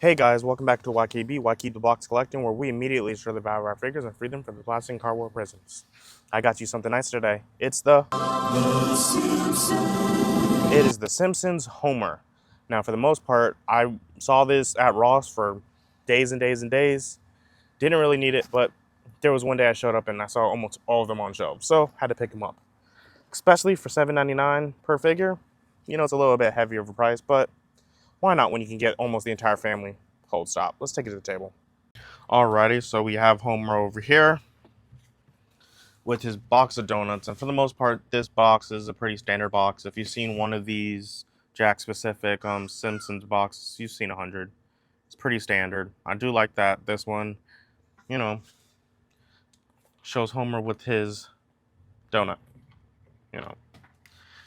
Hey guys, welcome back to YKB, Why Keep the Box Collecting, where we immediately destroy the value of our figures and free them from the plastic and cardboard prisons. I got you something nice today. It is the Simpsons Homer. Now, for the most part, I saw this at Ross for days and days and days. Didn't really need it, but there was one day I showed up and I saw almost all of them on shelves, so had to pick them up. Especially for $7.99 per figure. You know, it's a little bit heavier of a price, but why not when you can get almost the entire family? Hold, stop. Let's take it to the table. Alrighty, so we have Homer over here with his box of donuts, and for the most part, this box is a pretty standard box. If you've seen one of these Jack specific Simpsons boxes, you've seen 100. It's pretty standard. I do like that. This one, you know, shows Homer with his donut. You know,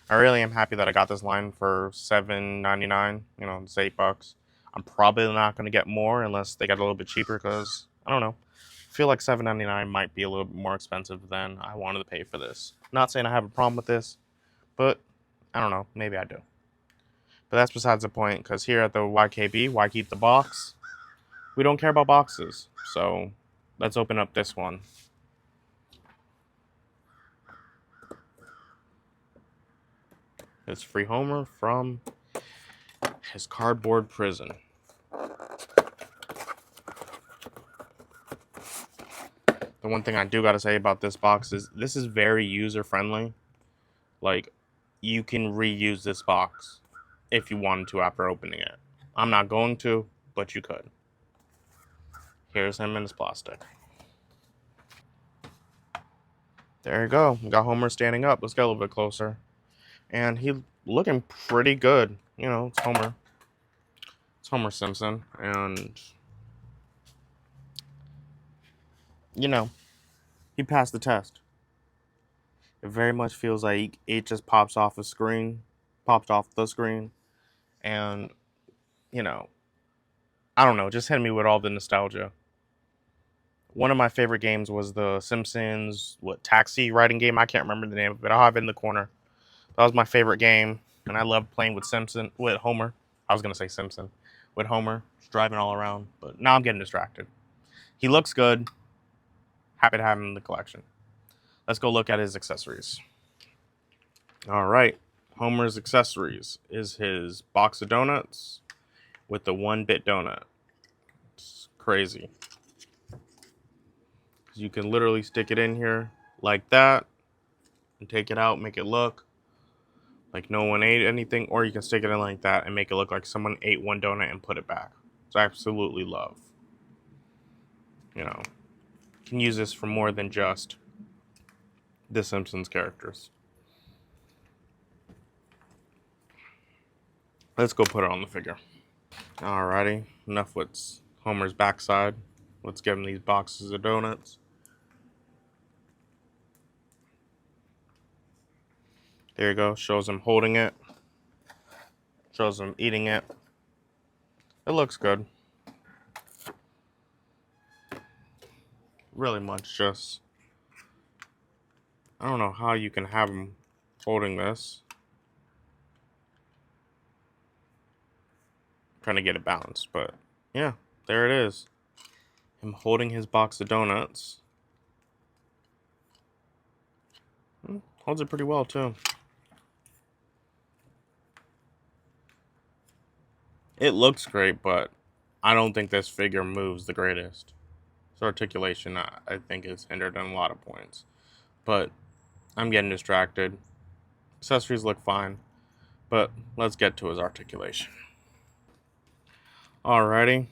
I really am happy that I got this line for $7.99. You know, it's $8. I'm probably not going to get more unless they get a little bit cheaper because I don't know. I feel like $7.99 might be a little bit more expensive than I wanted to pay for this. Not saying I have a problem with this, but I don't know. Maybe I do. But that's besides the point, because here at the YKB, Why Keep the Box, we don't care about boxes. So let's open up this one. It's Free Homer from his cardboard prison. The one thing I do got to say about this box is this is very user friendly. Like, you can reuse this box if you wanted to after opening it. I'm not going to, but you could. Here's him in his plastic. There you go. We got Homer standing up. Let's get a little bit closer. And he looking pretty good. You know, it's Homer. It's Homer Simpson. And, you know, he passed the test. It very much feels like it just popped off the screen. And, you know, I don't know, just hit me with all the nostalgia. One of my favorite games was the Simpsons, taxi riding game? I can't remember the name of it. I'll have it in the corner. That was my favorite game, and I loved playing with Homer. I was gonna say Simpson, with Homer, just driving all around. But now I'm getting distracted. He looks good. Happy to have him in the collection. Let's go look at his accessories. All right, Homer's accessories is his box of donuts with the 1-bit donut. It's crazy. You can literally stick it in here like that and take it out, make it look like no one ate anything, or you can stick it in like that and make it look like someone ate one donut and put it back. So I absolutely love. You know, you can use this for more than just the Simpsons characters. Let's go put it on the figure. Alrighty, enough with Homer's backside. Let's give him these boxes of donuts. There you go. Shows him holding it. Shows him eating it. It looks good. Really much just... I don't know how you can have him holding this. I'm trying to get it balanced, but yeah, there it is. Him holding his box of donuts. Holds it pretty well, too. It looks great, but I don't think this figure moves the greatest. Its articulation, I think, is hindered on a lot of points. But I'm getting distracted. Accessories look fine, but let's get to his articulation. Alrighty.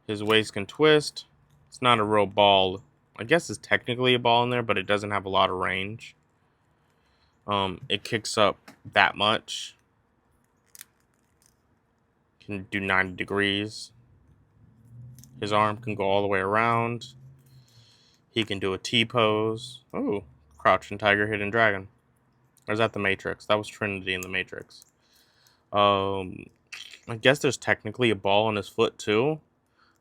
His waist can twist. It's not a real ball. I guess it's technically a ball in there, but it doesn't have a lot of range. It kicks up that much. Can do 90 degrees. His arm can go all the way around. He can do a T-pose. Oh, Crouching Tiger, Hidden Dragon. Or is that the Matrix? That was Trinity in the Matrix. I guess there's technically a ball on his foot too,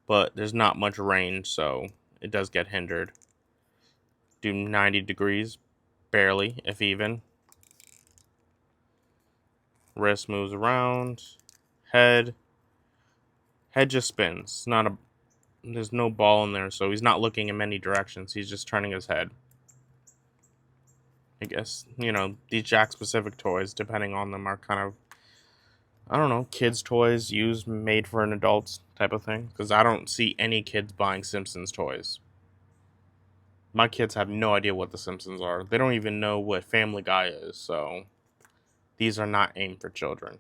but there's not much range, so it does get hindered. Do 90 degrees, barely, if even. Wrist moves around. Head. Head just spins. There's no ball in there, so he's not looking in many directions. He's just turning his head. I guess, these Jack specific toys, depending on them, are kind of, I don't know, kids' toys used, made for an adults type of thing. Because I don't see any kids buying Simpsons toys. My kids have no idea what the Simpsons are. They don't even know what Family Guy is, so these are not aimed for children.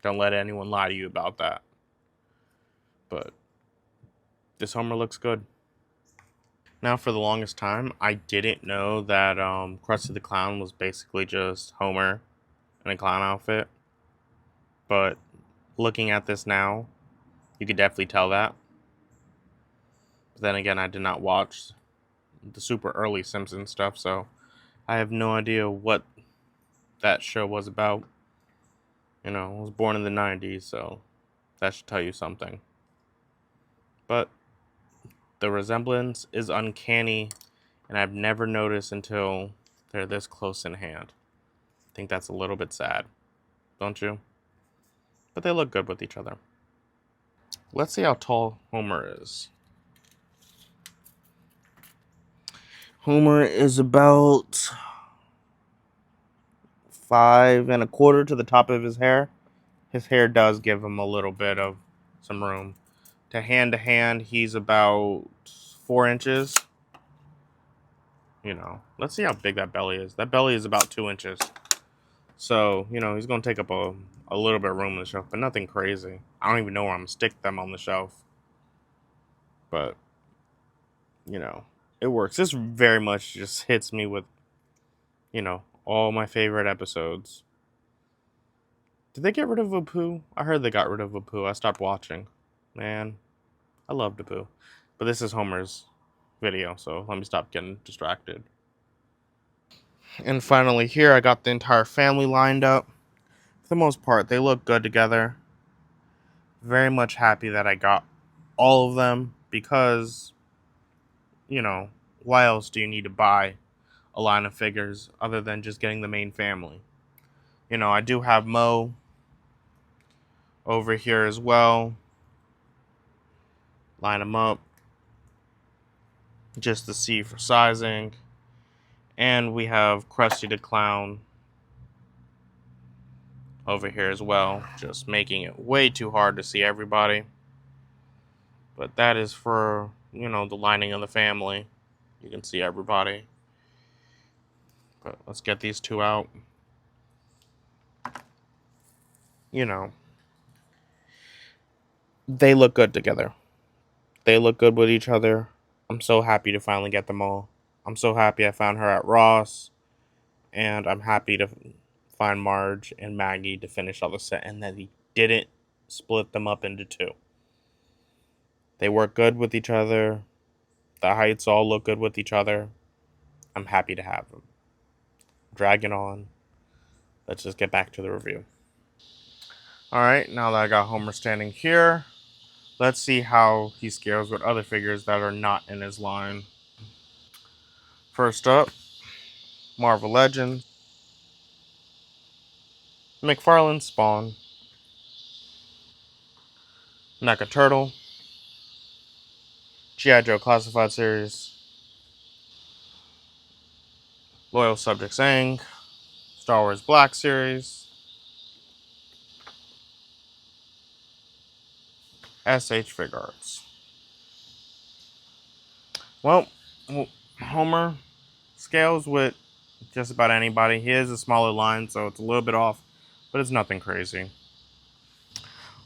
Don't let anyone lie to you about that. But this Homer looks good. Now, for the longest time, I didn't know that Krusty the Clown was basically just Homer in a clown outfit. But looking at this now, you could definitely tell that. But then again, I did not watch the super early Simpsons stuff, so I have no idea what that show was about. I was born in the 90s, so that should tell you something. But the resemblance is uncanny, and I've never noticed until they're this close in hand. I think that's a little bit sad, don't you? But they look good with each other. Let's see how tall Homer is. Homer is about 5.25 to the top of his hair. His hair does give him a little bit of some room. To hand, he's about 4 inches. Let's see how big that belly is. That belly is about 2 inches. So, he's going to take up a little bit of room on the shelf, but nothing crazy. I don't even know where I'm going to stick them on the shelf. But, it works. This very much just hits me with, all my favorite episodes. Did they get rid of Apu? I heard they got rid of Apu. I stopped watching. Man, I loved Apu. But this is Homer's video, so let me stop getting distracted. And finally here, I got the entire family lined up. For the most part, they look good together. Very much happy that I got all of them because, why else do you need to buy a line of figures other than just getting the main family? I do have Mo over here as well. Line them up just to see for sizing. And we have Krusty the Clown over here as well, just making it way too hard to see everybody. But that is for, the lining of the family. You can see everybody. But let's get these two out. They look good together. They look good with each other. I'm so happy to finally get them all. I'm so happy I found her at Ross. And I'm happy to find Marge and Maggie to finish all the set. And that he didn't split them up into two. They work good with each other. The heights all look good with each other. I'm happy to have them. Dragging on. Let's just get back to the review. Alright, now that I got Homer standing here, let's see how he scales with other figures that are not in his line. First up, Marvel Legends, McFarlane Spawn, Mecha Turtle, G.I. Joe Classified Series, Loyal Subjects Inc., Star Wars Black Series, SH Fig Arts. Well, Homer scales with just about anybody. He is a smaller line, so it's a little bit off, but it's nothing crazy.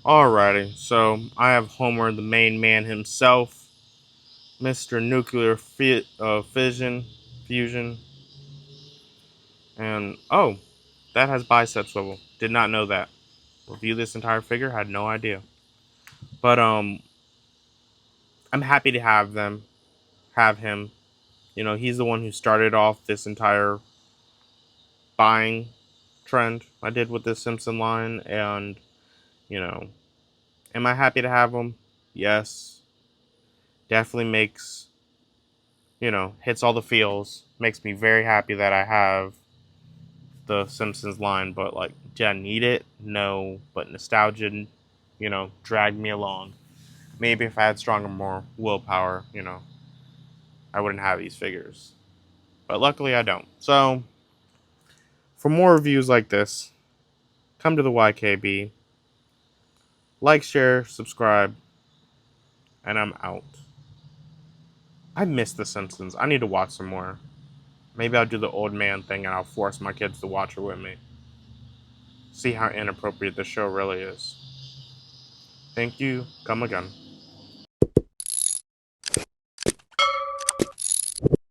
Alrighty, so I have Homer, the main man himself, Mr. Nuclear Fusion, and that has bicep swivel. Did not know that. Review this entire figure, had no idea. But I'm happy to have him. He's the one who started off this entire buying trend I did with this Simpson line, and am I happy to have him? Yes. Definitely makes, hits all the feels. Makes me very happy that I have the Simpsons line, but do I need it? No. But nostalgia you know, dragged me along. Maybe if I had stronger, more willpower, you know, I wouldn't have these figures. But luckily I don't. So, for more reviews like this, come to the YKB. Like, share, subscribe, and I'm out. I miss The Simpsons. I need to watch some more. Maybe I'll do the old man thing and I'll force my kids to watch it with me. See how inappropriate the show really is. Thank you. Come again.